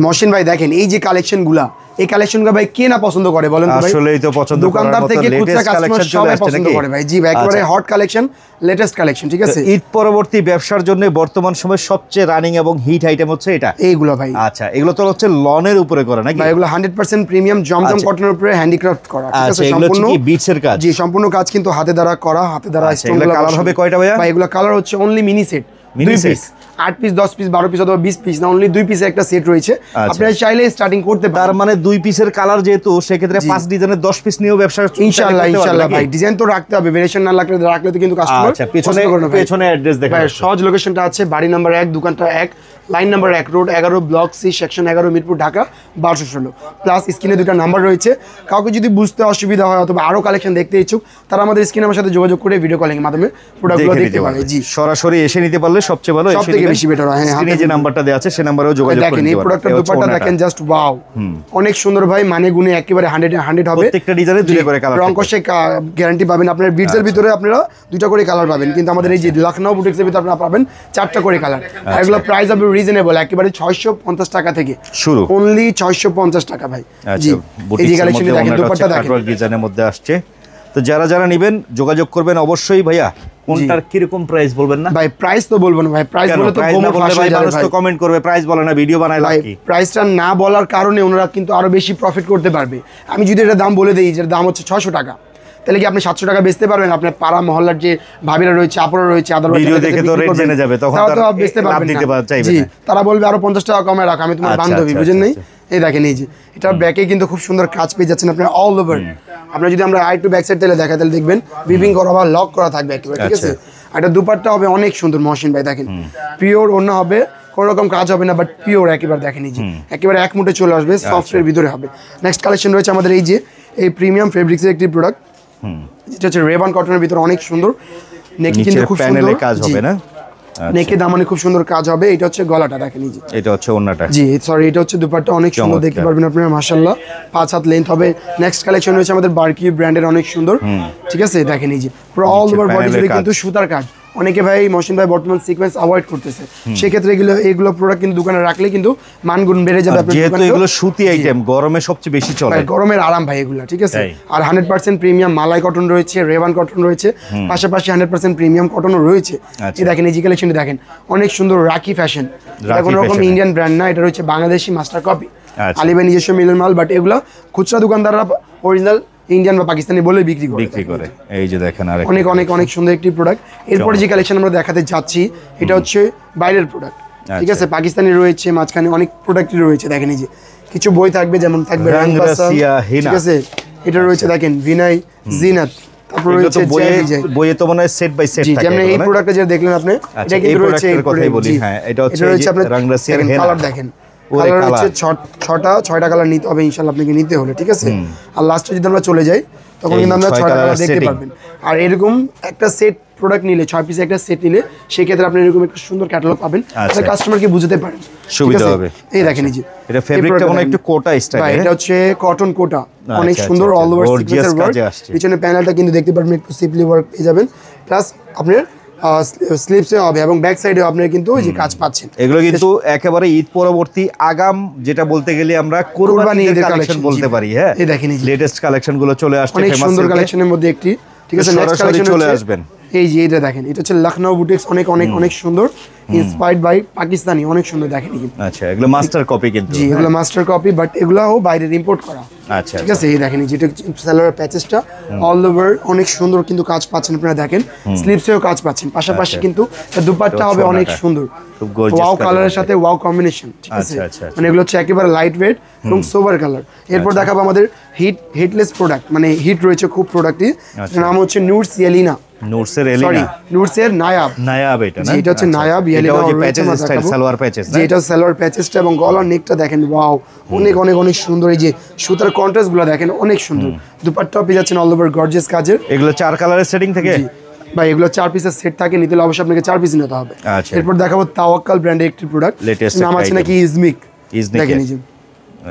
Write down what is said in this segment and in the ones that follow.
মহসিন ভাই দেখেন এই যে কালেকশনগুলা, এই কালেকশনগুলো ভাই কে না পছন্দ করে বলেন তো ভাই? আসলেই তো পছন্দ করার মতো দোকানদার থেকে খুচরা কাস্টমার সবাই পছন্দ করে ভাই। জি ভাই, একেবারে হট কালেকশন, লেটেস্ট কালেকশন, ঠিক আছে। ঈদ পরবর্তী ব্যবসার জন্য বর্তমান সময় সবচেয়ে রানিং এবং হিট আইটেম হচ্ছে এটা, এইগুলো ভাই। আচ্ছা, এগুলো তো হচ্ছে লনের উপরে করা নাকি ভাই? এগুলো 100% প্রিমিয়াম জমজম কটনের উপরে হ্যান্ডিক্রাফট করা, ঠিক আছে। সম্পূর্ণ কি বিটসের কাজ? জি, সম্পূর্ণ কাজ কিন্তু হাতে দ্বারা করা, হাতে দ্বারা স্টোনগুলো। কালার হবে কয়টা ভাইয়া? ভাই এগুলো কালার হচ্ছে only mini set, 2 piece, 8 piece, 10 piece, 12 piece অথবা 20 পিস না, অনলি 2 পিসের একটা সেট রয়েছে। আপনারা চাইলে স্টার্টিং করতে পারেন। তার মানে 2 পিসের কালার যেহেতু, সেক্ষেত্রে 5 ডিজাইনের 10 পিস নিয়েও ব্যবসা ইনশাআল্লাহ ভাই। ডিজাইন তো রাখতে হবে, ভেরিয়েশন না রাখলে তো কিন্তু কাস্টমার। আচ্ছা, পেছনে অ্যাড্রেস দেখেন ভাই। সহজ লোকেশনটা আছে বাড়ি নাম্বার 1, দোকানটা 1, line number 1, road 11, block C, section 11, Mirpur, Dhaka 1216। Plus স্ক্রিনে 2টা নাম্বার রয়েছে। কাউকে যদি বুঝতে অসুবিধা হয় অথবা আরো কালেকশন দেখতে ইচ্ছুক, তারা আমাদের স্ক্রিনে আমার সাথে যোগাযোগ করে ভিডিও কলিং এর মাধ্যমে প্রোডাক্টগুলো দেখতে পারে। জি, সরাসরি এসে নিতে পারলে সবচেয়ে ভালো, সবথেকে বেশি বেটার হয়। হ্যাঁ, স্ক্রিনে যে নাম্বারটা দেওয়া আছে সেই নম্বরেও যোগাযোগ করতে পারেন। দেখেন এই প্রোডাক্টের দুপাট্টা দেখেন, জাস্ট ওয়াও, অনেক সুন্দর ভাই। মানে গুণে একেবারে 100 হবে। প্রত্যেকটা ডিজাইনে 2টা করে কালার, রং কষে গ্যারান্টি পাবেন। আপনার বিটসের ভিতরে আপনারা 2টা করে কালার পাবেন, কিন্তু আমাদের এই যে লখনউ বুটিক্সের ভিতরে আপনারা পাবেন 4টা করে কালার। এগুলো প্রাইস হবে রিজনেবল, একেবারে 650 টাকা থেকে শুরু, অনলি 650 টাকা ভাই। জি, এই যে কালেকশনটা দেখেন, দুপাট্টা দেখেন, ডিজাইনের মধ্যে আসছে। তো যারা নেবেন যোগাযোগ করবেন অবশ্যই। ভাইয়া কোনটার কি রকম প্রাইস বলবেন না? ভাই প্রাইস তো বলবো না ভাই, প্রাইস বলে তো গোমর ফাঁস হয়ে যাবে ভাই। তো কমেন্ট করবে প্রাইস বলে না, ভিডিও বানায় লাভ কি? প্রাইসটা না বলার কারণে ওনারা কিন্তু আরো বেশি প্রফিট করতে পারবে। আমি যদি এটা দাম বলে দেই, যেটা দাম হচ্ছে 600 টাকা, তাহলে কি আপনি 700 টাকা বেচতে পারবেন? আপনার পাড়া মহল্লার যে ভাবিরা রয়েছে, আপুরা রয়েছে, ভিডিও দেখে তো রেট জেনে যাবে, তখন তো বেচতে পারবেন না। জি, তারা বলবে আরো 50 টাকা কমে রাখ, আমি তোমার বান্ধবী, বুঝেন নাই? এই দেখেন, এই যে এটা ব্যাকে কিন্তু খুব সুন্দর কাজ পেয়ে যাচ্ছেন আপনার অল ওভার। আপনারা যদি আমরা আইটু ব্যাক সাইড তেলে দেখা, তাহলে দেখবেন উইভিং করা বা লক করা থাকবে একেবারে, ঠিক আছে। আর এটা দুপাট্টা হবে অনেক সুন্দর মহসিন ভাই, দেখেন পিওর ওড়না হবে, কোনো রকম কাজ হবে না, বাট পিওর একেবারে। দেখেন এই যে একেবারে এক মুঠে চলে আসবে, সফটের ভিতরে হবে। নেক্সট কালেকশন রয়েছে আমাদের এই যে এই প্রিমিয়াম ফেব্রিক্সের একটি প্রোডাক্ট, যেটা হচ্ছে রেবান কটনের ভিতরে অনেক সুন্দর। নেকি কিন্তু খুব সুন্দর কাজ হবে না, নেকে দামানে খুব সুন্দর কাজ হবে। এটা হচ্ছে গলাটা, দেখেন এই যে এটা হচ্ছে ওন্নাটা। জি সরি, এটা হচ্ছে দুপাট্টা, অনেক সুন্দর দেখতে পারবেন আপনারা, মাশাআল্লাহ 5 হাত লেন্থ হবে। নেক্সট কালেকশন হচ্ছে আমাদের বারকি ব্র্যান্ডের, অনেক সুন্দর, ঠিক আছে। দেখেন এই যে পুরো অল ওভার বডি জুড়ে কিন্তু সুতার কাজ। অনেকে ভাই মহসিন ভাই বর্তমান সিকোয়েন্স অ্যাভয়েড করতেছে, সেক্ষেত্রে এগুলো প্রোডাক্ট কিন্তু দোকানে রাখলে কিন্তু মানগুণ বেড়ে যাবে আপনার। যেহেতু এগুলো সুতি আইটেম, গরমে সবচেয়ে বেশি চলে, গরমের আরাম ভাই এগুলো, ঠিক আছে। আর 100% প্রিমিয়াম মালাই কটন রয়েছে, রেবান কটন রয়েছে, পাশাপাশি 100% প্রিমিয়াম কটনও রয়েছে। এই দেখেন এই যে কালেকশনটি দেখেন, অনেক সুন্দর রাখি ফ্যাশন। এটা কোনো রকম ইন্ডিয়ান ব্র্যান্ড না, এটা রয়েছে বাংলাদেশি মাস্টার কপি, আলিবাই নিজস্ব মিলের মাল। বাট এগুলো খুচরা দোকানদাররা অরিজিনাল ইন্ডিয়ান বা পাকিস্তানি বলে বিক্রি করে। এই যে দেখেন আর অনেক সুন্দর একটি প্রোডাক্ট। এরপরে যে কালেকশন আমরা দেখাতে যাচ্ছি, এটা হচ্ছে বাইরের প্রোডাক্ট, ঠিক আছে। পাকিস্তানি রয়েছে, মাঝখানে অনেক প্রোডাক্টই রয়েছে। দেখেন এই যে কিছু বই থাকবে, যেমন থাকবে ঠিক আছে। এটা রয়েছে দেখেন ভিনাই, জিনাত, তারপর রয়েছে বইয়ে তো মনে হয় সেট বাই সেট থাকে। যেমন এই প্রোডাক্টটা যেটা দেখলেন আপনি, এটা কিন্তু রয়েছে এই কথাই বলি। হ্যাঁ, এটা হচ্ছে আপনার রাংরাসিয়ার হেনা। কালার দেখেন, কালার হচ্ছে 6টা কালার নিতে হবে ইনশাআল্লাহ আপনাকে নিতে হলে, ঠিক আছে। আর লাস্টে যদি আমরা চলে যাই, তখন কিন্তু আমরা 6টা কালার দেখতে পারবেন। আর এরকম একটা সেট প্রোডাক্ট নিলে, 6 পিসের একটা সেট নিলে, সেক্ষেত্রে আপনি এরকম একটা সুন্দর ক্যাটালগ পাবেন, তাহলে কাস্টমারকে বুঝতে পারেন, সুবিধা হবে। এই দেখেন এই যে এটা ফেব্রিকটা মনে একটু কোটা স্টাইল, এটা হচ্ছে কটন কোটা, অনেক সুন্দর অল ওভার সিকোয়েন্সের ওয়ার্ক। পিছনে প্যানেলটা কিন্তু দেখতে পারবেন একটু সিম্পলি ওয়ার্ক পেয়ে যাবেন, প্লাস আপনার স্লিপসে হবে এবং ব্যাক সাইডেও আপনি কিন্তু ওই যে কাজ পাচ্ছেন। এগুলো কিন্তু একেবারে ঈদ পরবর্তী আগাম, যেটা বলতে গেলে আমরা কুরবানি ঈদের কালেকশন বলতে পারি। হ্যাঁ, এই দেখেন লেটেস্ট কালেকশন গুলো চলে আসছে, অনেক সুন্দর কালেকশনের মধ্যে একটি, ঠিক আছে। নেক্সট কালেকশন চলে আসবেন, এই যে এটা দেখেন, এটা হচ্ছে লখনউ বুটিক্স, অনেক সুন্দর, ইন্সপায়ার্ড বাই পাকিস্তানি, অনেক সুন্দর দেখেন কিন্তু। আচ্ছা, এগুলো মাস্টার কপি কিন্তু। জি, এগুলো মাস্টার কপি, বাট এগুলাও বাইরের ইম্পোর্ট করা। আচ্ছা, ঠিক আছে। এই দেখেন যেটা সেলোয়ার প্যাচেসটা অল ওভার অনেক সুন্দর কিন্তু কাজ পাচ্ছেন আপনারা, দেখেন স্লিভসেও কাজ পাচ্ছেন, পাশাপাশি কিন্তু দুপাট্টা হবে অনেক সুন্দর, ওয়াও কালারের সাথে ওয়াও কম্বিনেশন, ঠিক আছে। মানে এগুলো হচ্ছে একেবারে লাইট ওয়েট এবং সোবার কালার। এরপর দেখাবো আমাদের হিটলেস প্রোডাক্ট, মানে হিট রয়েছে খুব প্রোডাক্টই, নাম হচ্ছে নূরস এলিনা, নূরসের নায়াব। এটা না, এটা হচ্ছে নায়াব এলিনা, এটা প্যাচেস স্টাইল সালোয়ার প্যাচেস না, যেটা সালোয়ার প্যাচেসটা এবং গলার নেকটা দেখেন, ওয়াও অনেক সুন্দর। এই যে সুতার কন্ট্রাস্ট গুলো দেখেন, অনেক সুন্দর। দুপাট্টাও পেয়ে যাচ্ছেন অল ওভার গর্জিয়াস কাজের। এগুলো 4 কালারের সেটিং থেকে ভাই, এগুলো 4 পিসের সেট থাকে, নিতে হলে অবশ্যই আপনাকে 4 পিস নিতে হবে। এরপর দেখাবো তাওয়াক্কাল ব্র্যান্ডের একটি প্রোডাক্ট, নাম আছে নাকি ইজমিক, দেখেন এই যে।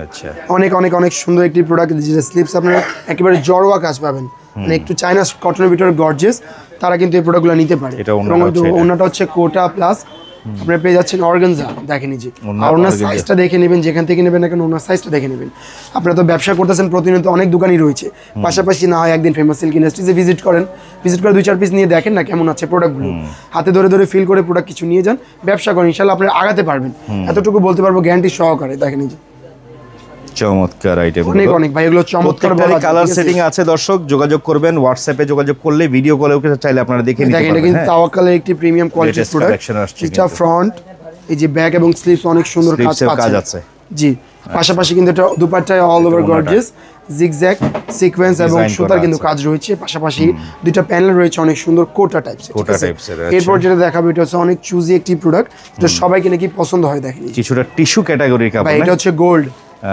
আচ্ছা, অনেক সুন্দর একটি প্রোডাক্ট, যেটা স্লিপস আপনারা একেবারে জড়োয়া কাজ পাবেন, মানে একটু চাইনা কটনের ভিতরে গর্জিয়াস, তারা কিন্তু এই প্রোডাক্টগুলো নিতে পারে। এবং ওনাটা হচ্ছে কোটা প্লাস আপনারা পেয়ে যাচ্ছেন অর্গানজা, দেখেন এই যে আর ওনার সাইজটা দেখে নেবেন, যেখান থেকে নেবেন না কেন ওনার সাইজটা দেখে নেবেন। আপনারা তো ব্যবসা করতেছেন প্রতিনিয়ত, অনেক দোকানই রয়েছে, পাশাপাশি না হয় একদিন ফেমাস সিল্ক ইন্ডাস্ট্রিজে ভিজিট করে 2-4 পিস নিয়ে দেখেন না কেমন আছে প্রোডাক্টগুলো, হাতে ধরে ধরে ফিল করে প্রোডাক্ট কিছু নিয়ে যান, ব্যবসা করেন, ইনশাআল্লাহ আপনারা আগাতে পারবেন, এতটুকু বলতে পারবো গ্যারান্টি সহকারে। দেখেন এই যে চমৎকার আইটেম, অনেক অনেক ভাই, এগুলো চমৎকার কালার সেটিং আছে। দর্শক যোগাযোগ করবেন, হোয়াটসঅ্যাপে যোগাযোগ করলে ভিডিও কলেও চাইলে আপনারা দেখে নিতে পারবেন। এটা কিন্তু তাওয়াক্কালের একটি প্রিমিয়াম কোয়ালিটির প্রোডাক্ট, এটা ফ্রন্ট, এই যে ব্যাক এবং স্লিভস অনেক সুন্দর কাজ আছে জি। পাশাপাশি কিন্তু এটা দুপাট্টায় all over gorgeous zigzag sequence এবং সুতার কিন্তু কাজ রয়েছে, পাশাপাশি দুইটা প্যানেল রয়েছে অনেক সুন্দর কোটা টাইপসের। এরপর যেটা দেখাবো এটা হচ্ছে অনেক চুজি একটি প্রোডাক্ট, যেটা সবাইকে নাকি পছন্দ হয়। দেখেন কিছুটা টিস্যু ক্যাটাগরির কাপড়, এটা হচ্ছে গোল্ড।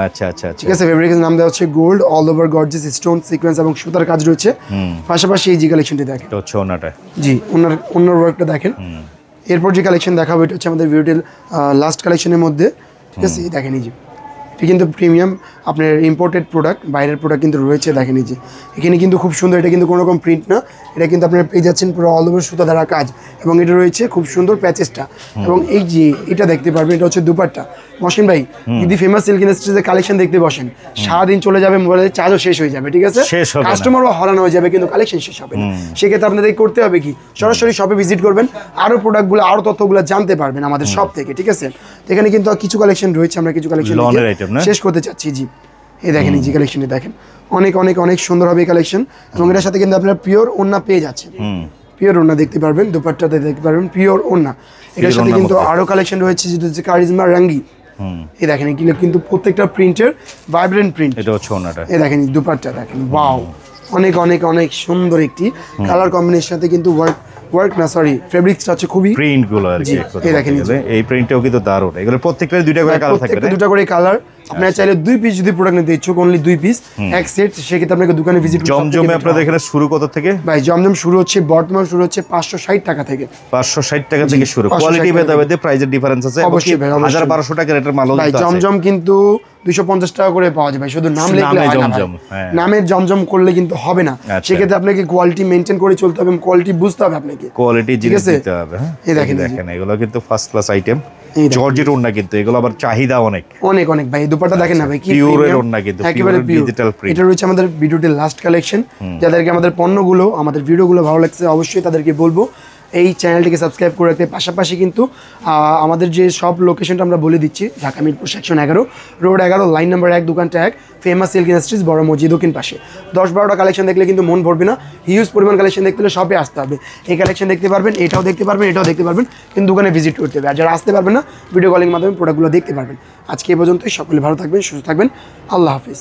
আচ্ছা আচ্ছা, ঠিক আছে, ফেব্রিকের নাম দেওয়া হচ্ছে gold, all over gorgeous stone sequence এবং সুতার কাজ রয়েছে। পাশাপাশি এই যে কালেকশনটি দেখেন, এটা হচ্ছে ওনাটা জি, ওনার ওয়ার্কটা দেখেন। এরপর যে কালেকশন দেখাবো এটা হচ্ছে আমাদের ভিডিওর লাস্ট কালেকশনের মধ্যে। ঠিক আছে, দেখেন এই যে এটা কিন্তু প্রিমিয়াম আপনার ইম্পোর্টেড প্রোডাক্ট, বাইরের প্রোডাক্ট কিন্তু রয়েছে। দেখেন এই যে এখানে কিন্তু খুব সুন্দর, এটা কিন্তু কোনো রকম প্রিন্ট না, এটা কিন্তু আপনারা পেয়ে যাচ্ছেন পুরো অল ওভার সুতা দ্বারা কাজ, এবং এটা রয়েছে খুব সুন্দর প্যাচেসটা। এবং এই যে এটা দেখতে পারবেন, এটা হচ্ছে দুপাট্টা। মহসিন ভাই যদি ফেমাস সিল্ক ইন্ডাস্ট্রিজের কালেকশন দেখতে বসেন, সারাদিন চলে যাবে, মোবাইলের চার্জও শেষ হয়ে যাবে। ঠিক আছে, কাস্টমারও হরানো হয়ে যাবে, কিন্তু কালেকশন শেষ হবে না। সেক্ষেত্রে আপনাদের করতে হবে কি, সরাসরি শপে ভিজিট করবেন, আরও প্রোডাক্টগুলো আরও তথ্যগুলো জানতে পারবেন আমাদের শপ থেকে। ঠিক আছে, এখানে কিন্তু কিছু কালেকশন রয়েছে, আমরা কিছু কালেকশন শেষ করতে চাচ্ছি জি। এই দেখেন এই যে কালেকশনটি দেখেন, অনেক অনেক অনেক সুন্দর হবে এই কালেকশন, এবং এটার সাথে কিন্তু আপনারা পিওর ওড়না পেয়ে যাচ্ছেন, পিওর ওড়না দেখতে পারবেন, দুপাট্টাতে দেখতে পারবেন পিওর ওড়না। এটার সাথে কিন্তু আরো কালেকশন রয়েছে, যেটা হচ্ছে কারিজমা রঙ্গি। এই দেখেন এগুলো কিন্তু প্রত্যেকটা প্রিন্টের ভাইব্রেন্ট প্রিন্ট, এটা হচ্ছে ওড়নাটা। এই দেখেন দুপাট্টা দেখেন, ওয়াও, অনেক অনেক অনেক সুন্দর একটি কালার কম্বিনেশন সাথে কিন্তু ওয়ার্ক না সরি ফেব্রিক্সটা হচ্ছে খুবই প্রিন্ট গুলো আর কি। এই দেখেন এই প্রিন্টটাও কিন্তু দারুণ, এগুলো প্রত্যেকটার দুইটা করে কালার থাকবে, প্রত্যেকটা দুটো করে কালার। আপনারা চাইলে 2 পিস যদি প্রোডাক্ট নিতে ইচ্ছুক, অনলি 2 পিস এক সেট, সেক্ষেত্রে আপনাকে দোকানে ভিজিট করতে হবে। জমজমে আপনাদের এখানে শুরু কত থেকে ভাই? জমজম শুরু হচ্ছে বর্তমান শুরু হচ্ছে 560 টাকা থেকে, 560 টাকা থেকে শুরু। কোয়ালিটি ভেদে প্রাইসের ডিফারেন্স আছে, অবশ্যই 1000-1200 টাকা রেটের মাল আছে। ভাই জমজম কিন্তু 250 টাকা করে পাওয়া যায় ভাই, শুধু নাম লিখলে হয় না, নামের জমজম করলে কিন্তু হবে না। সেক্ষেত্রে আপনাকে কোয়ালিটি মেইনটেইন করে চলতে হবে, কোয়ালিটি বুঝতে হবে আপনাকে, কোয়ালিটি জিনিস দিতে হবে। এই দেখেন এগুলো কিন্তু ফার্স্ট ক্লাস আইটেম, জর্জেট ওড়না, কিন্তু এগুলো আবার চাহিদা অনেক অনেক অনেক ভাই। দুপাট্টা দেখেন না ভাই, কি পিওরের ওড়না, কিন্তু একেবারে ডিজিটাল প্রিন্ট। এটা রয়েছে আমাদের ভিডিওটির লাস্ট কালেকশন। যাদেরকে আমাদের পণ্যগুলো আমাদের ভিডিওগুলো ভালো লাগছে, অবশ্যই তাদেরকে বলবো এই চ্যানেলটিকে সাবস্ক্রাইব করে রাখতে। পাশাপাশি কিন্তু আমাদের যে সব লোকেশনটা আমরা বলে দিচ্ছি, Dhaka Mirpur section 11, road 11, line number 1, দোকানটা 1, ফেমাস সিল্ক ইন্ডাস্ট্রিজ, বড় মসজিদ দক্ষিণ পাশে। 10-12টা কালেকশন দেখলে কিন্তু মন ভরবে না, হিউজ পরিমাণ কালেকশন দেখতে হলে শপে আসতে হবে। এই কালেকশন দেখতে পারবেন, এটাও দেখতে পারবেন, এটাও দেখতে পারবেন, কিন্তু দোকানে ভিজিট করতে হবে। আর যারা আসতে পারবেন না, ভিডিও কলিং মাধ্যমে প্রোডাক্টগুলো দেখতে পারবেন। আজকে এই পর্যন্তই, সকলে ভালো থাকবেন, সুস্থ থাকবেন, আল্লাহ হাফিজ।